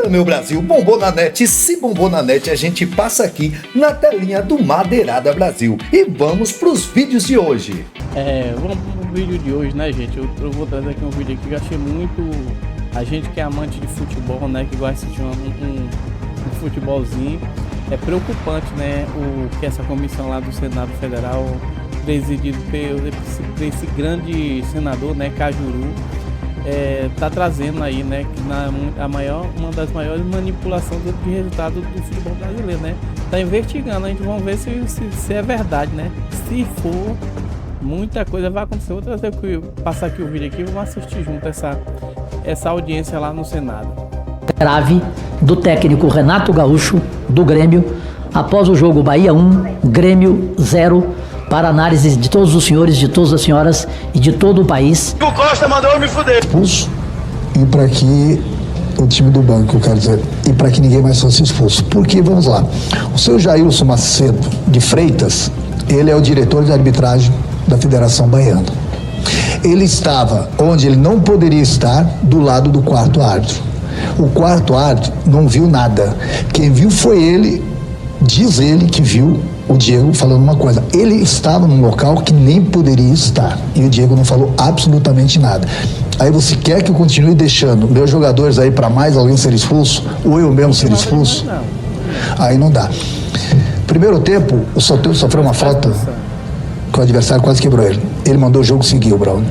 Meu Brasil, bombou na net. Se bombou na net, a gente passa aqui na telinha do Madeirada Brasil. E vamos pros vídeos de hoje. Vamos pro vídeo de hoje, né, gente? Eu vou trazer aqui um vídeo aqui que eu achei muito... A gente que é amante de futebol, né, que gosta de assistir um futebolzinho. É preocupante, né, o que essa comissão lá do Senado Federal, presidido por esse grande senador, né, Cajuru, tá trazendo aí, né, que uma das maiores manipulações de resultado do futebol brasileiro, né? Tá investigando, a gente vamos ver se é verdade, né? Se for, muita coisa vai acontecer. Vou passar aqui o vídeo aqui e vamos assistir junto essa audiência lá no Senado. Grave do técnico Renato Gaúcho, do Grêmio, após o jogo Bahia 1, Grêmio 0, para análise de todos os senhores, de todas as senhoras e de todo o país. O Costa mandou me fuder. Expulso, e para que o time do banco, eu quero dizer, e para que ninguém mais fosse expulso. Porque, vamos lá, o seu Jailson Macedo de Freitas, ele é o diretor de arbitragem da Federação Baiana. Ele estava onde ele não poderia estar, do lado do quarto árbitro. O quarto árbitro não viu nada. Quem viu foi ele, diz ele que viu o Diego falando uma coisa. Ele estava num local que nem poderia estar e o Diego não falou absolutamente nada. Aí você quer que eu continue deixando meus jogadores aí para mais alguém ser expulso ou eu mesmo ser expulso? Aí não dá. Primeiro tempo, o Soteldo sofreu uma falta que o adversário quase quebrou ele. Ele mandou o jogo seguir, o Brown.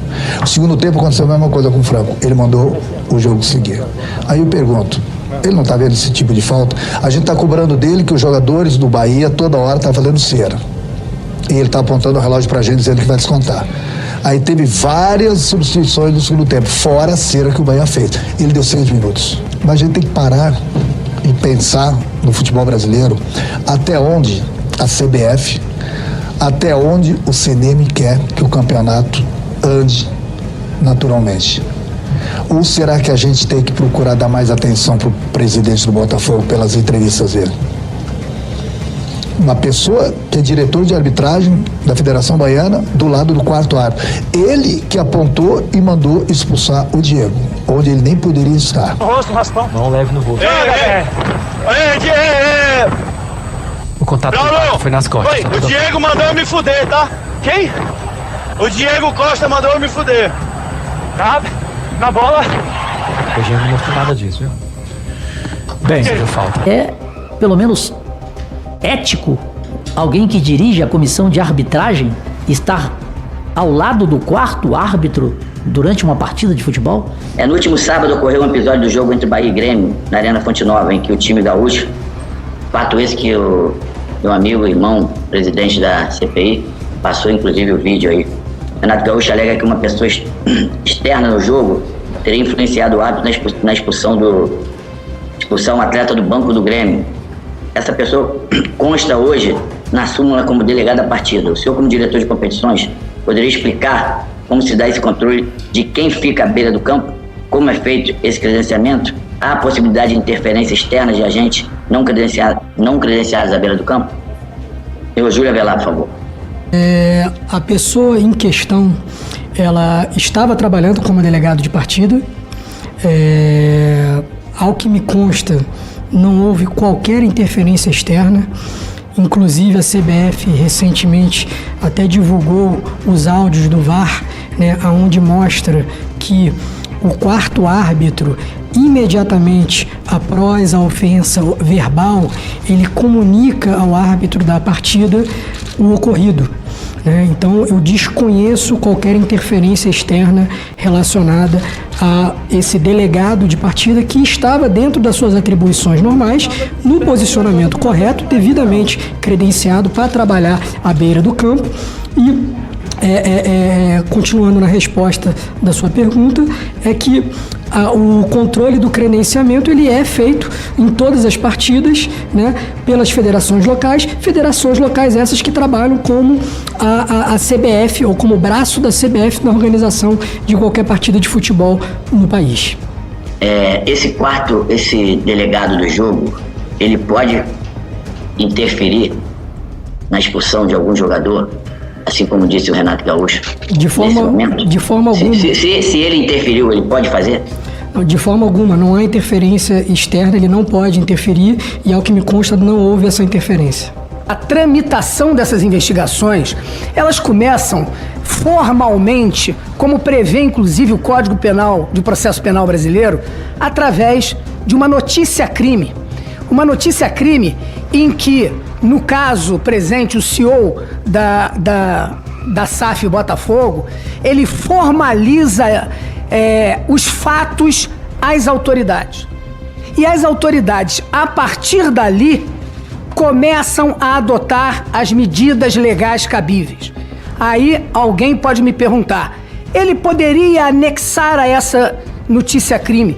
O segundo tempo aconteceu a mesma coisa com o Franco. Ele mandou o jogo seguir. Aí eu pergunto, ele não tá vendo esse tipo de falta? A gente tá cobrando dele que os jogadores do Bahia toda hora tá fazendo cera. E ele tá apontando o relógio pra gente dizendo que vai descontar. Aí teve várias substituições no segundo tempo, fora a cera que o Bahia fez. Ele deu 6 minutos. Mas a gente tem que parar e pensar no futebol brasileiro até onde a CBF, até onde o CNM quer que o campeonato ande naturalmente. Ou será que a gente tem que procurar dar mais atenção para o presidente do Botafogo pelas entrevistas dele? Uma pessoa que é diretor de arbitragem da Federação Baiana, do lado do quarto árbitro. Ele que apontou e mandou expulsar o Diego, onde ele nem poderia estar. No rosto, raspão. Não leve no rosto. O contato foi nas costas. Oi, o Diego mandou me fuder, tá? Quem? O Diego Costa mandou me fuder. Tá? Na bola. O Diego não mostrou nada disso, viu? Bem, deu falta. É, pelo menos, ético alguém que dirige a comissão de arbitragem estar ao lado do quarto árbitro durante uma partida de futebol? No último sábado ocorreu um episódio do jogo entre Bahia e Grêmio, na Arena Fonte Nova, em que o time gaúcho, fato esse que o meu amigo, irmão, presidente da CPI, passou inclusive o vídeo aí. Renato Gaúcho alega que uma pessoa externa no jogo teria influenciado o árbitro na expulsão atleta do banco do Grêmio. Essa pessoa consta hoje na súmula como delegado da partida. O senhor, como diretor de competições, poderia explicar como se dá esse controle de quem fica à beira do campo? Como é feito esse credenciamento? Há a possibilidade de interferência externa de agentes não credenciados à beira do campo? Eu, Júlia Velar, por favor. A pessoa em questão, ela estava trabalhando como delegado de partida. Ao que me consta, não houve qualquer interferência externa. Inclusive a CBF recentemente até divulgou os áudios do VAR, né, onde mostra que o quarto árbitro, imediatamente após a ofensa verbal, ele comunica ao árbitro da partida o ocorrido. Então eu desconheço qualquer interferência externa relacionada a esse delegado de partida que estava dentro das suas atribuições normais, no posicionamento correto, devidamente credenciado para trabalhar à beira do campo. E continuando na resposta da sua pergunta, é que o controle do credenciamento ele é feito em todas as partidas, né, pelas federações locais essas que trabalham como a CBF ou como braço da CBF na organização de qualquer partida de futebol no país. Esse delegado do jogo, ele pode interferir na expulsão de algum jogador, assim como disse o Renato Gaúcho? De forma alguma. Se ele interferiu, ele pode fazer? De forma alguma, não há interferência externa, ele não pode interferir e, ao que me consta, não houve essa interferência. A tramitação dessas investigações, elas começam formalmente, como prevê inclusive o Código Penal do Processo Penal Brasileiro, através de uma notícia-crime. Uma notícia-crime em que, no caso presente, o CEO da SAF Botafogo, ele formaliza os fatos às autoridades. E as autoridades, a partir dali, começam a adotar as medidas legais cabíveis. Aí alguém pode me perguntar, ele poderia anexar a essa notícia-crime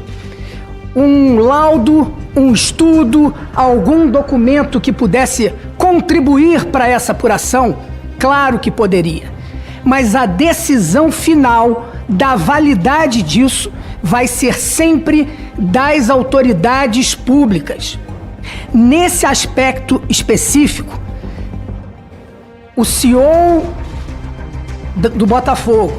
um laudo, um estudo, algum documento que pudesse contribuir para essa apuração? Claro que poderia. Mas a decisão final da validade disso vai ser sempre das autoridades públicas. Nesse aspecto específico, o CEO do Botafogo,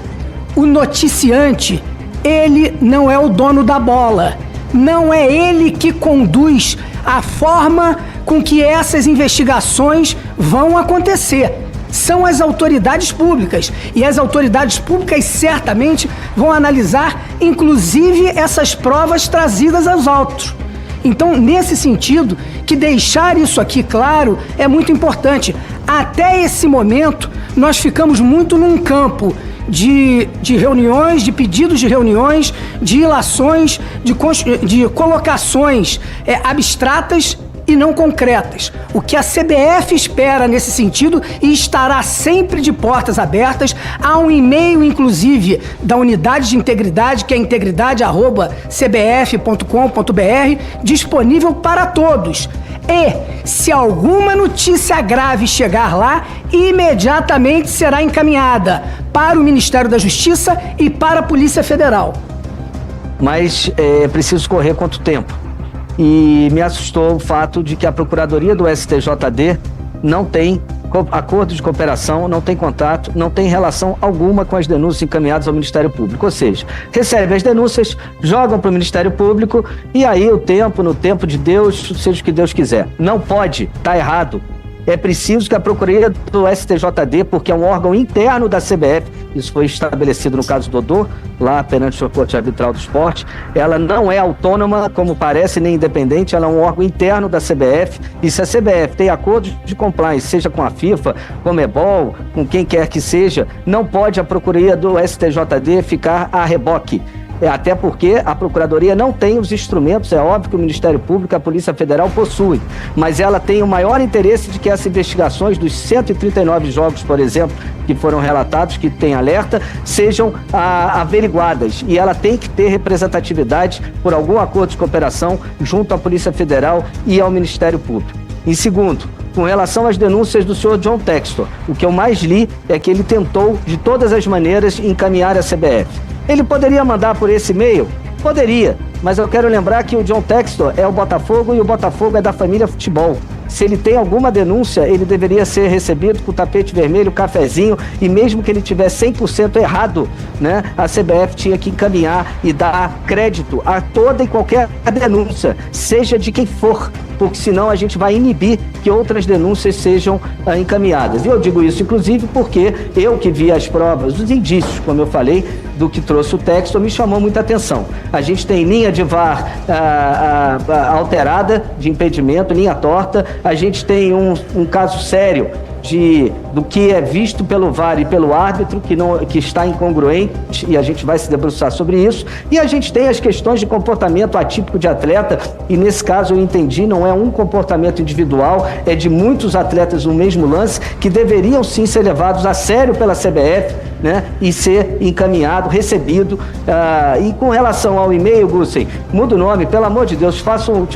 o noticiante, ele não é o dono da bola. Não é ele que conduz a forma com que essas investigações vão acontecer. São as autoridades públicas. E as autoridades públicas certamente vão analisar, inclusive, essas provas trazidas aos autos. Então, nesse sentido, que deixar isso aqui claro é muito importante. Até esse momento, nós ficamos muito num campo de reuniões, de pedidos de reuniões, de ilações, de colocações abstratas e não concretas. O que a CBF espera nesse sentido, e estará sempre de portas abertas, há um e-mail, inclusive, da Unidade de Integridade, que é integridade@cbf.com.br, disponível para todos. E, se alguma notícia grave chegar lá, imediatamente será encaminhada para o Ministério da Justiça e para a Polícia Federal. Mas é preciso correr quanto tempo? E me assustou o fato de que a Procuradoria do STJD não tem acordo de cooperação, não tem contato, não tem relação alguma com as denúncias encaminhadas ao Ministério Público. Ou seja, recebe as denúncias, jogam para o Ministério Público e aí no tempo de Deus, seja o que Deus quiser. Não pode, está errado. É preciso que a Procuradoria do STJD, porque é um órgão interno da CBF, isso foi estabelecido no caso Dodô, lá perante a Corte Arbitral do Esporte, ela não é autônoma, como parece, nem independente, ela é um órgão interno da CBF, e se a CBF tem acordo de compliance, seja com a FIFA, com a Comebol, com quem quer que seja, não pode a Procuradoria do STJD ficar a reboque. Até porque a Procuradoria não tem os instrumentos, é óbvio que o Ministério Público e a Polícia Federal possuem, mas ela tem o maior interesse de que essas investigações dos 139 jogos, por exemplo, que foram relatados, que tem alerta, sejam averiguadas, e ela tem que ter representatividade por algum acordo de cooperação junto à Polícia Federal e ao Ministério Público. Em segundo, com relação às denúncias do senhor John Textor, o que eu mais li é que ele tentou, de todas as maneiras, encaminhar a CBF. Ele poderia mandar por esse e-mail? Poderia, mas eu quero lembrar que o John Textor é o Botafogo e o Botafogo é da família futebol. Se ele tem alguma denúncia, ele deveria ser recebido com tapete vermelho, cafezinho, e mesmo que ele tiver 100% errado, né, a CBF tinha que encaminhar e dar crédito a toda e qualquer denúncia, seja de quem for, porque senão a gente vai inibir que outras denúncias sejam encaminhadas. E eu digo isso, inclusive, porque eu que vi as provas, os indícios, como eu falei, do que trouxe o texto, me chamou muita atenção. A gente tem linha de VAR alterada, de impedimento, linha torta, a gente tem um caso sério do que é visto pelo VAR e pelo árbitro, que está incongruente, e a gente vai se debruçar sobre isso. E a gente tem as questões de comportamento atípico de atleta, e nesse caso eu entendi, não é um comportamento individual, é de muitos atletas no mesmo lance, que deveriam sim ser levados a sério pela CBF, né, e ser encaminhado, recebido. E com relação ao e-mail, Gussen, muda o nome, pelo amor de Deus, te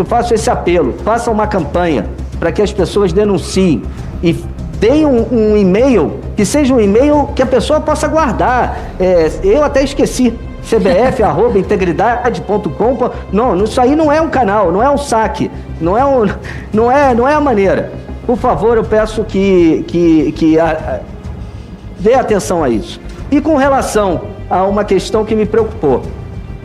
faço esse apelo, faça uma campanha para que as pessoas denunciem e deem um e-mail, que seja um e-mail que a pessoa possa guardar. Eu até esqueci, cbf@integridade.com. Não, isso aí não é um canal, não é um saque, não é a maneira. Por favor, eu peço que dê atenção a isso. E com relação a uma questão que me preocupou,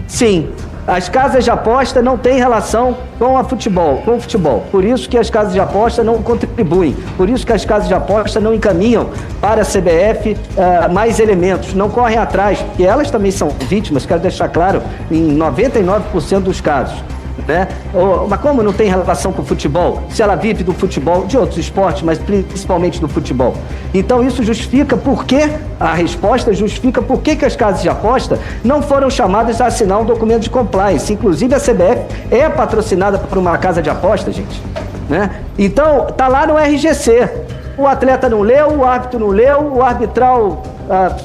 sim, As casas de aposta não têm relação com o futebol. Por isso que as casas de aposta não contribuem. Por isso que as casas de aposta não encaminham para a CBF mais elementos. Não correm atrás, porque elas também são vítimas, quero deixar claro, em 99% dos casos. Né? Mas como não tem relação com o futebol? Se ela vive do futebol, de outros esportes, mas principalmente do futebol. Então isso justifica a resposta justifica por que as casas de aposta não foram chamadas a assinar um documento de compliance. Inclusive a CBF é patrocinada por uma casa de aposta, gente. Né? Então tá lá no RGC. O atleta não leu, o árbitro não leu, o arbitral...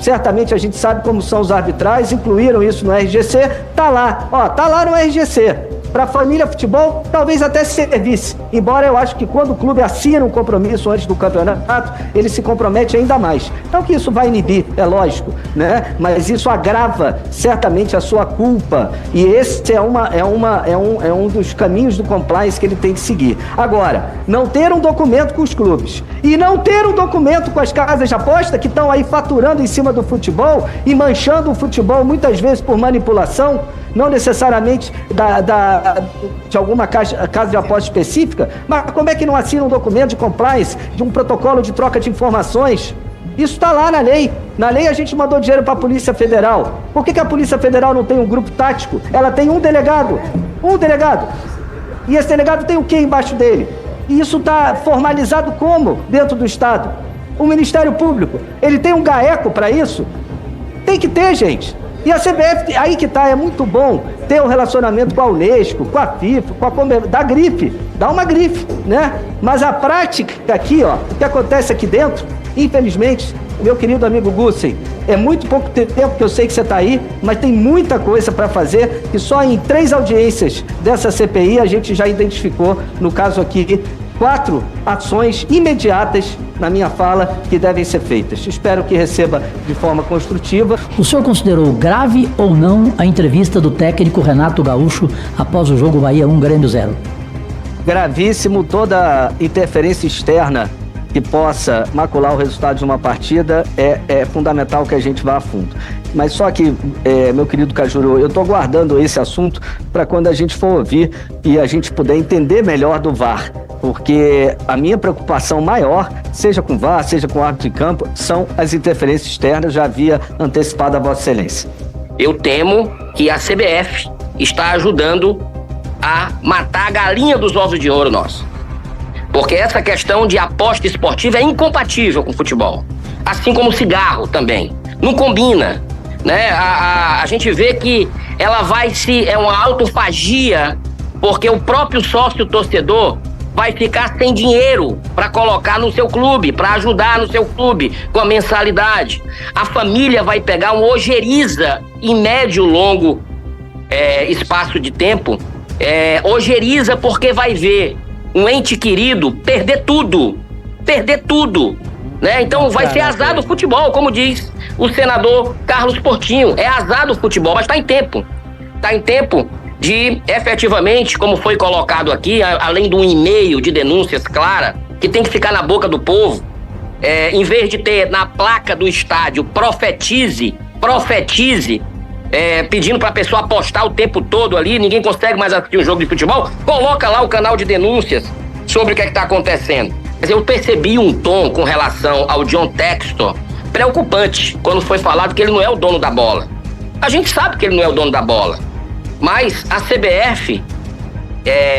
certamente a gente sabe como são os arbitrais, incluíram isso no RGC, tá lá no RGC. Para a família futebol, talvez até servisse. Embora eu acho que quando o clube assina um compromisso antes do campeonato, ele se compromete ainda mais. Não que isso vai inibir, é lógico, né? Mas isso agrava certamente a sua culpa. E esse é um dos caminhos do compliance que ele tem que seguir. Agora, não ter um documento com os clubes e não ter um documento com as casas de aposta que estão aí faturando em cima do futebol e manchando o futebol muitas vezes por manipulação, não necessariamente de alguma casa de aposta específica, mas como é que não assina um documento de compliance, de um protocolo de troca de informações? Isso está lá na lei. Na lei a gente mandou dinheiro para a Polícia Federal. Por que a Polícia Federal não tem um grupo tático? Ela tem um delegado. E esse delegado tem o que embaixo dele? E isso está formalizado como dentro do Estado? O Ministério Público, ele tem um GAECO para isso? Tem que ter, gente. E a CBF, aí que tá, é muito bom ter um relacionamento com a Unesco, com a FIFA, dá uma grife, né? Mas a prática aqui, ó, o que acontece aqui dentro, infelizmente, meu querido amigo Gussen, é muito pouco tempo que eu sei que você tá aí, mas tem muita coisa para fazer, que só em 3 audiências dessa CPI a gente já identificou, no caso aqui, 4 ações imediatas na minha fala que devem ser feitas. Espero que receba de forma construtiva. O senhor considerou grave ou não a entrevista do técnico Renato Gaúcho após o jogo Bahia 1, Grêmio 0? Gravíssimo. Toda interferência externa que possa macular o resultado de uma partida é fundamental que a gente vá a fundo. Mas só que, meu querido Cajuru, eu estou guardando esse assunto para quando a gente for ouvir e a gente puder entender melhor do VAR. Porque a minha preocupação maior, seja com o VAR, seja com o árbitro de campo, são as interferências externas, já havia antecipado a Vossa Excelência. Eu temo que a CBF está ajudando a matar a galinha dos ovos de ouro nosso. Porque essa questão de aposta esportiva é incompatível com o futebol. Assim como o cigarro também. Não combina, né? A gente vê que ela é uma autofagia, porque o próprio sócio torcedor vai ficar sem dinheiro para colocar no seu clube, para ajudar no seu clube com a mensalidade. A família vai pegar uma ojeriza em médio e longo espaço de tempo. Ojeriza porque vai ver um ente querido perder tudo, né? Então vai ser azar do futebol, como diz o senador Carlos Portinho, é azar do futebol, mas está em tempo de efetivamente, como foi colocado aqui, além de um e-mail de denúncias clara, que tem que ficar na boca do povo, em vez de ter na placa do estádio profetize, pedindo para a pessoa apostar o tempo todo ali, ninguém consegue mais assistir um jogo de futebol, coloca lá o canal de denúncias sobre o que está acontecendo. Mas eu percebi um tom com relação ao John Textor preocupante, quando foi falado que ele não é o dono da bola. A gente sabe que ele não é o dono da bola, mas a CBF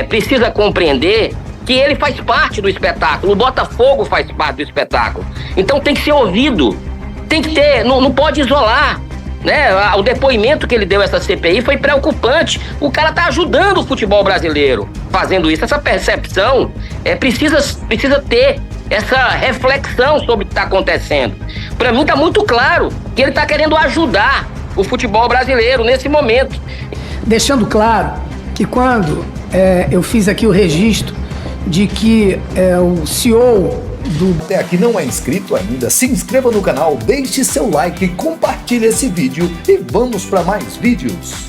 precisa compreender que ele faz parte do espetáculo, o Botafogo faz parte do espetáculo. Então tem que ser ouvido, tem que ter, não pode isolar, né? O depoimento que ele deu a essa CPI foi preocupante. O cara tá ajudando o futebol brasileiro fazendo isso. Essa percepção precisa ter essa reflexão sobre o que está acontecendo. Para mim tá muito claro que ele tá querendo ajudar o futebol brasileiro nesse momento. Deixando claro que quando eu fiz aqui o registro de que o CEO até aqui não é inscrito ainda, se inscreva no canal, deixe seu like, compartilhe esse vídeo e vamos para mais vídeos.